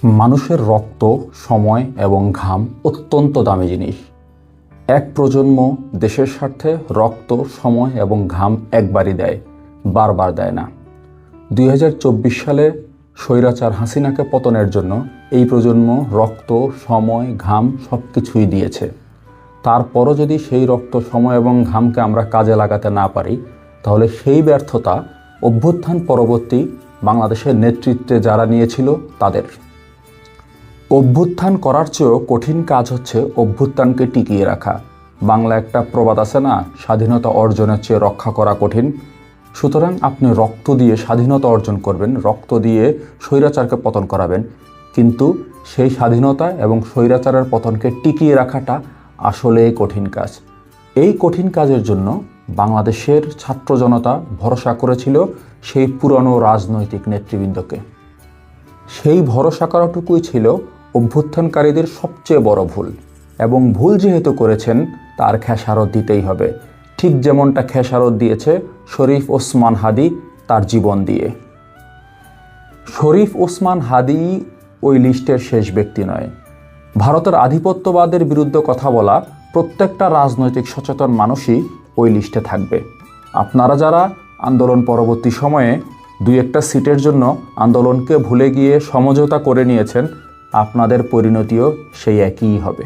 মানুষের রক্ত, সময় এবং ঘাম অত্যন্ত দামি জিনিস। এক প্রজন্ম দেশের স্বার্থে রক্ত, সময় এবং ঘাম একবারই দেয়, বারবার দেয় না। 2024 সালে স্বৈরাচার হাসিনাকে পতনের জন্য এই প্রজন্ম রক্ত, সময়, ঘাম সব কিছুই দিয়েছে। তারপরও যদি সেই রক্ত, সময় এবং ঘামকে আমরা কাজে লাগাতে না পারি, তাহলে সেই ব্যর্থতা অভ্যুত্থান পরবর্তী বাংলাদেশের নেতৃত্বে যারা নিয়েছিল তাদের। অভ্যুত্থান করার চেয়েও কঠিন কাজ হচ্ছে অভ্যুত্থানকে টিকিয়ে রাখা। বাংলা একটা প্রবাদ আছে না, স্বাধীনতা অর্জনের চেয়ে রক্ষা করা কঠিন। সুতরাং আপনি রক্ত দিয়ে স্বাধীনতা অর্জন করবেন, রক্ত দিয়ে স্বৈরাচারকে পতন করাবেন, কিন্তু সেই স্বাধীনতা এবং স্বৈরাচারের পতনকে টিকিয়ে রাখাটা আসলেই কঠিন কাজ। এই কঠিন কাজের জন্য বাংলাদেশের ছাত্র জনতা ভরসা করেছিল সেই পুরনো রাজনৈতিক নেতৃবৃন্দকে। সেই ভরসা করাটুকুই ছিল অভ্যুত্থানকারীদের সবচেয়ে বড় ভুল, এবং ভুল যেহেতু করেছেন তার খেসারত দিতেই হবে, ঠিক যেমনটা খেসারত দিয়েছে শরীফ ওসমান হাদী তার জীবন দিয়ে। শরীফ ওসমান হাদী ওই লিস্টের শেষ ব্যক্তি নয়। ভারতের আধিপত্যবাদের বিরুদ্ধে কথা বলা প্রত্যেকটা রাজনৈতিক সচেতন মানুষই ওই লিস্টে থাকবে। আপনারা যারা আন্দোলন পরবর্তী সময়ে দুই একটা সিটের জন্য আন্দোলনকে ভুলে গিয়ে সমঝোতা করে নিয়েছেন, আপনাদের পরিণতিও সেই একই হবে।